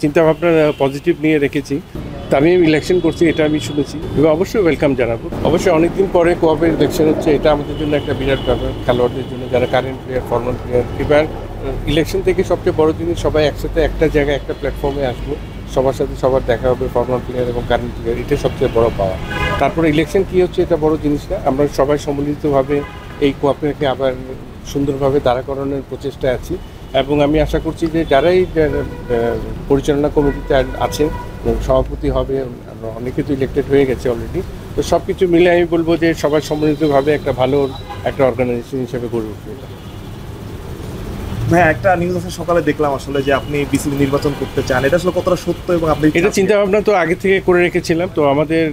চিন্তাভাবনা পজিটিভ নিয়ে রেখেছি। তামিম ইলেকশন করছি, এটা আমি শুনেছি এবং অবশ্যই ওয়েলকাম জানাবো। অবশ্যই অনেকদিন পরে কোঅপের ইলেকশন হচ্ছে, এটা আমাদের জন্য একটা বিরাট ব্যাপার, খেলোয়াড়দের জন্য যারা কারেন্ট প্লেয়ার, ফরমাল প্লেয়ার। এবার ইলেকশন থেকে সবচেয়ে বড় জিনিস সবাই একসাথে একটা জায়গায় একটা প্ল্যাটফর্মে আসবো, সবার সাথে সবার দেখা হবে, ফরমাল প্লেয়ার এবং কারেন্ট প্লেয়ার, এটা সবচেয়ে বড় পাওয়া। তারপরে ইলেকশন কী হচ্ছে এটা বড় জিনিস না, আমরা সবাই সম্মিলিতভাবে এই কোঅপেরকে আবার সুন্দরভাবে দাঁড়া করানোর প্রচেষ্টায় আছি এবং আমি আশা করছি যে যারাই পরিচালনা কমিটিতে আছেন, সভাপতি হবে, অনেকে তো ইলেক্টেড হয়ে গেছে অলরেডি, তো সব কিছু মিলে আমি বলবো যে সবাই সম্মিলিতভাবে একটা ভালো একটা অর্গানাইজেশন হিসেবে গড়ে উঠবে। হ্যাঁ, একটা নিউজ আছে সকালে দেখলাম আসলে যে আপনি বিসিবি নির্বাচন করতে চান, এটা আসলে কতটা সত্য এবং আপনি এটা চিন্তা ভাবনা তো আগে থেকে করে রেখেছিলাম। তো আমাদের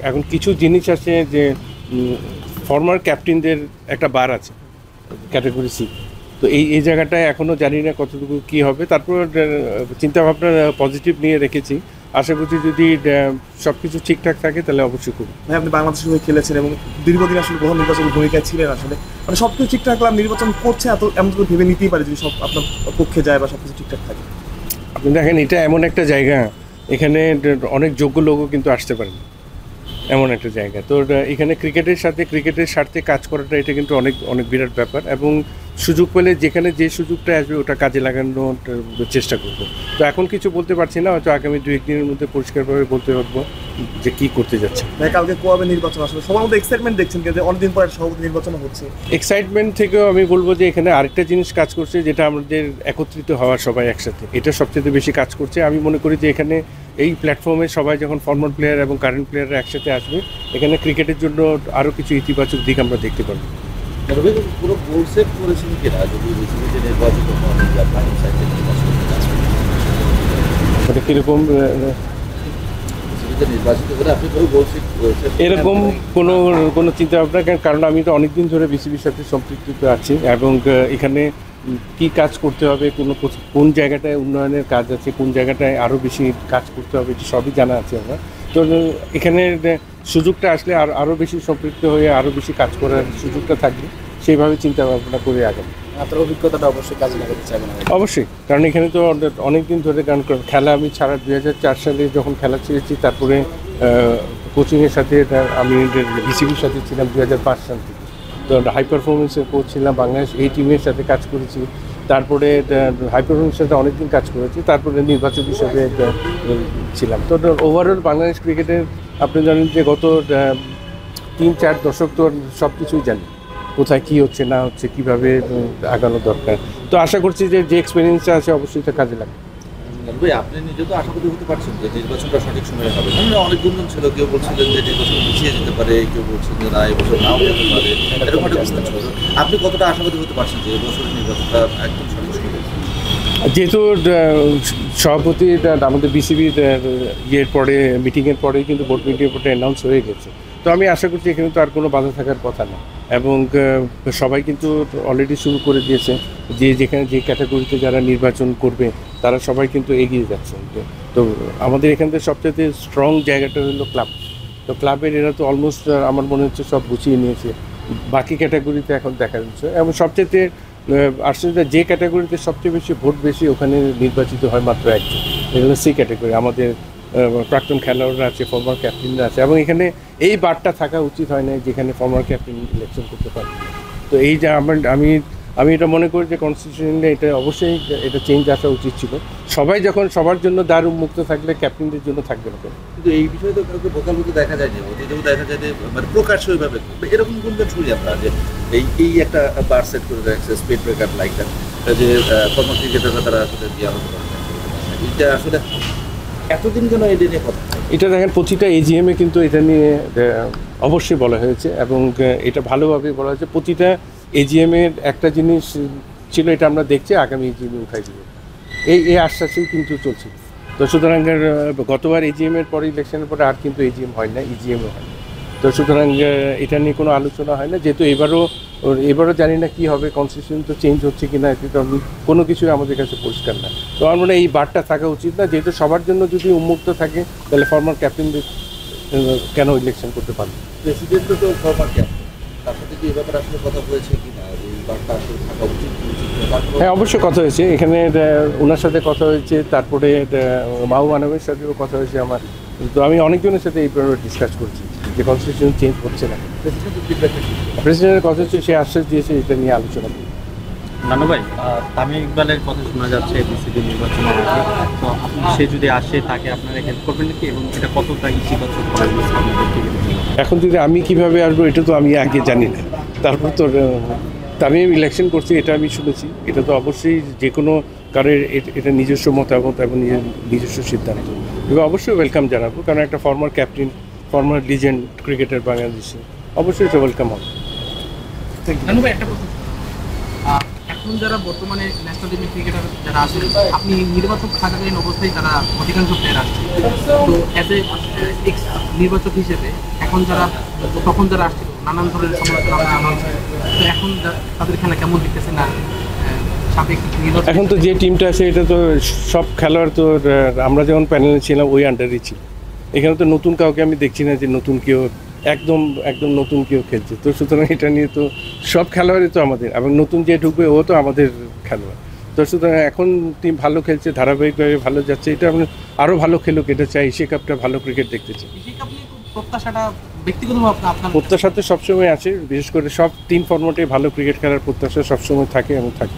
এখন কিছু জিনিস আছে যে ফর্মার ক্যাপ্টেনদের একটা বার আছে ক্যাটাগরি সি, তো এই জায়গাটায় এখনও জানি না কতটুকু কী হবে। তারপর চিন্তাভাবনা পজিটিভ নিয়ে রেখেছি, আশা করছি যদি সব কিছু ঠিকঠাক থাকে তাহলে অবশ্যই করব। আপনি বাংলাদেশের হয়ে খেলেছেন এবং দীর্ঘদিন আসলে বহু নির্বাচনের ভূমিকায় ছিলেন, আসলে মানে সব কিছু ঠিকঠাক হলে নির্বাচন করছে এত এমন করে ভেবে নিতেই পারে যদি সব আপনার পক্ষে যায় বা সব কিছু ঠিকঠাক থাকে। আপনি দেখেন এটা এমন একটা জায়গা, এখানে অনেক যোগ্য লোকও কিন্তু আসতে পারেন, এমন একটা জায়গা। তো এখানে ক্রিকেটের সাথে ক্রিকেটের স্বার্থে কাজ করাটা এটা কিন্তু অনেক অনেক বিরাট ব্যাপার এবং সুযোগ পেলে যেখানে যে সুযোগটা আসবে ওটা কাজে লাগানোর চেষ্টা করবো। তো এখন কিছু বলতে পারছি না, হয়তো আগামী 2-1 দিনের মধ্যে পরিষ্কারভাবে বলতে পারবো যে কী করতে যাচ্ছে। কালকে কোয়াবে নির্বাচন আসলে সবার মধ্যে এক্সাইটমেন্ট দেখছেন যে অনেকদিন পরে সভাপতি নির্বাচন হচ্ছে। এক্সাইটমেন্ট থেকেও আমি বলবো যে এখানে আরেকটা জিনিস কাজ করছে যেটা আমাদের একত্রিত হওয়া সবাই একসাথে, এটা সবচেয়ে বেশি কাজ করছে। আমি মনে করি যে এখানে এই প্ল্যাটফর্মে সবাই যখন ফরমাল প্লেয়ার এবং কারেন্ট প্লেয়াররা একসাথে আসবে, এখানে ক্রিকেটের জন্য আরও কিছু ইতিবাচক দিক আমরা দেখতে পারবো। পুরো গোল সেট করেছেন কিনা যদি বিসিবিতে নির্বাচিত হন বা ফাইনাল সাইডে নির্বাচন মানে কীরকম নির্বাচিত করে আপনি পুরো গোল সেট করেছেন এরকম কোনো চিন্তা ভাবনা, কারণ আমি তো অনেক দিন ধরে বিসিবির সাথে সম্পৃক্ত আছি এবং এখানে কী কাজ করতে হবে, কোন জায়গাটায় উন্নয়নের কাজ আছে, কোন জায়গাটায় আরও বেশি কাজ করতে হবে, এটা সবই জানা আছে আমার। তো এখানে সুযোগটা আসলে আরও বেশি সম্পৃক্ত হয়ে আরও বেশি কাজ করার সুযোগটা থাকবে, সেইভাবে চিন্তা ভাবনা করে আগামী। আপনার অভিজ্ঞতাটা অবশ্যই কাজে লাগাতে চাইবেন। অবশ্যই, কারণ এখানে তো অনেক দিন ধরে খেলা আমি ছাড়া 2004 সালে যখন খেলা ছেড়েছি, তারপরে কোচিংয়ের সাথে আমি বিসিবির সাথে ছিলাম 2005 সাল থেকে। তো হাই পারফরমেন্সের কোচ ছিলাম, বাংলাদেশ এই টিমের সাথে কাজ করেছি, তারপরে হাই পারফরমেন্সের সাথে অনেকদিন কাজ করেছি, তারপরে নির্বাচক হিসেবে ছিলাম। তো ওভারঅল বাংলাদেশ ক্রিকেটের আপনি জানেন যে গত 3-4 দশক তো সব কিছুই জানি, কোথায় কী হচ্ছে না হচ্ছে, কীভাবে আগানো দরকার। তো আশা করছি যে এক্সপিরিয়েন্সটা আছে অবশ্যই এটা কাজে লাগবে। ভাই আপনি নিজে তো আশাবাদী হতে পারছেন যে নির্বাচনটা সঠিক সময়ে হবে, অনেক গুঞ্জন ছিল, কেউ বলছিলেন যে নির্বাচন পিছিয়ে যেতে পারে, কেউ বলছেন যে না এবছর নাও হতে পারে, এরকম একটা গুঞ্জন ছিল। আপনি কতটা আশাবাদী হতে পারছেন যে এবছরের নির্বাচনটা একদম সঠিক সময়ে? যেহেতু সভাপতি আমাদের বিসিবির ইয়ের পরে মিটিংয়ের পরেই কিন্তু বোর্ড মিটিংয়ের পরে অ্যানাউন্স হয়ে গেছে, তো আমি আশা করছি এখানে তো আর কোনো বাধা থাকার কথা না এবং সবাই কিন্তু অলরেডি শুরু করে দিয়েছে যে যেখানে যে ক্যাটাগরিতে যারা নির্বাচন করবে তারা সবাই কিন্তু এগিয়ে যাচ্ছেন। তো আমাদের এখান থেকে সবচেয়ে স্ট্রং জায়গাটা হলো ক্লাব। তো ক্লাবের এরা তো অলমোস্ট আমার মনে হচ্ছে সব গুছিয়ে নিয়েছে, বাকি ক্যাটাগরিতে এখন দেখা যাচ্ছে এবং সবচেয়ে আসলে যে ক্যাটাগরিতে সবচেয়ে বেশি ভোট বেশি ওখানে নির্বাচিত হয় মাত্র একজন, এগুলো সি ক্যাটাগরি। আমাদের প্রাক্তন খেলোয়াড়রা আছে, ফর্মার ক্যাপ্টেনরা আছে এবং এখানে এই বারটা থাকা উচিত হয় না যেখানে ফর্মার ক্যাপ্টেন ইলেকশন করতে পারে। তো এই যে আমি এটা মনে করি যে কনস্টিটিউশনে এটা অবশ্যই এটা চেঞ্জ আসা উচিত ছিল। সবাই যখন সবার জন্য দ্বার উন্মুক্ত থাকলে ক্যাপ্টেনদের জন্য থাকবে না। কিন্তু এই বিষয়ে তো কাউকে বোকাল মতো দেখা যায় যে অতীতেও দেখা যায় যে মানে প্রকাশ্য ওইভাবে এরকম গুঞ্জন শুনি আমরা যে এই একটা বার সেট করে রাখছে স্পিড ব্রেকার লাইক দ্যাট, যে ফর্মাল ক্রিকেটাররা তারা আসলে দেওয়া হতে পারে। এটা আসলে এতদিন কেন এটা নিয়ে কথা? এটা দেখেন প্রতিটা এজিএমে কিন্তু এটা নিয়ে অবশ্যই বলা হয়েছে এবং এটা ভালোভাবে বলা হয়েছে। প্রতিটা এজিএমের একটা জিনিস ছিল, এটা আমরা দেখছি আগামী এজিএমে উঠাই দিব, এই আশ্বাসেই কিন্তু চলছে। তো সুতরাং গতবার এজিএমের পরে ইলেকশনের পরে আর কিন্তু এজিএম হয় না, ইজিএমও হয় না। তো সুতরাং এটা নিয়ে কোনো আলোচনা হয় না, যেহেতু এবারও জানি না কী হবে, কনস্টিটিউশন তো চেঞ্জ হচ্ছে কি না, এটা কোনো কিছুই আমাদের কাছে পরিষ্কার না। তো আমার মনে হয় এই বারটা থাকা উচিত না, যেহেতু সবার জন্য যদি উন্মুক্ত থাকে তাহলে ফর্মার ক্যাপ্টেনদের কেন ইলেকশন করতে পারবে? প্রেসিডেন্টও তো ফর্মার ক্যাপ্টেন, তার সাথে কি এই ব্যাপারে আসলে কথা বলেছে কি না? বার্তা আসলে থাকা উচিত তারপরে হ্যাঁ, অবশ্যই কথা হয়েছে এখানে, ওনার সাথে কথা হয়েছে, তারপরে মাহবুব আনামের সাথেও কথা হয়েছে আমার। তো আমি অনেকজনের সাথে এই ব্যাপারে ডিসকাস করছি যে কনস্টিটিউশন চেঞ্জ হচ্ছে না। প্রেসিডেন্টের কথা হচ্ছে, সে আশ্বাস দিয়েছে এটা নিয়ে আলোচনা করবে। নানু ভাই, তামিম ইকবালের কথা শোনা যাচ্ছে বিসিবি নির্বাচনের আগে, তো সে যদি আসে তাকে আপনারা হেল্প করবেন নাকি, এবং এটা কতটা ইতিবাচক হবে আপনাদের? এখন যদি আমি কিভাবে আসবো এটা তো আমি আগে জানি না। তারপর তো তামিম ইলেকশন করছে এটা আমি শুনেছি, এটা তো অবশ্যই যে কোনো কারোর এটা নিজস্ব মতামত এবং নিজস্ব সিদ্ধান্ত, এবার অবশ্যই ওয়েলকাম জানাবো, কারণ একটা former captain, former legend cricketer বাংলাদেশে, অবশ্যই এটা ওয়েলকাম হবে। নানু ভাই, একটা প্রশ্ন, এখন যারা বর্তমানে ন্যাশনাল টিমের ক্রিকেটার যারা আছেন, আপনি নির্বাচক থাকাকালীন অবস্থায় তারা অধিকাংশ প্লেয়ার আসছে, তো অ্যাজ এ এক্স নির্বাচক হিসেবে এখন যারা তখন যারা আসছিল নানান ধরনের সমালোচনা আমরা হচ্ছে, তো এখন তাদের খেলা কেমন দেখতেছে না সাবেক নির্বাচক? এখন তো যে টিমটা আছে এটা তো সব খেলোয়াড় তো আমরা যেমন প্যানেলে ছিলাম ওই আন্ডারই ছিল, এখানে তো নতুন কাউকে আমি দেখছি না যে নতুন কেউ একদম নতুন কেউ খেলছে, তো সুতরাং এটা নিয়ে তো সব খেলোয়াড়ই তো আমাদের, এবং নতুন যে ঢুকবে ও তো আমাদের খেলোয়াড়, তো সুতরাং এখন টিম ভালো খেলছে, ধারাবাহিকভাবে ভালো যাচ্ছে, এটা আমি আরও ভালো খেলুক এটা চাই, এশিয়া কাপটা ভালো ক্রিকেট দেখতে চাই। আপনি প্রত্যাশাটা ব্যক্তিগতভাবে আপনার প্রত্যাশা তো সবসময় আছে, বিশেষ করে সব তিন ফর্মেটে ভালো ক্রিকেট খেলার প্রত্যাশা সবসময় থাকে এবং থাকে।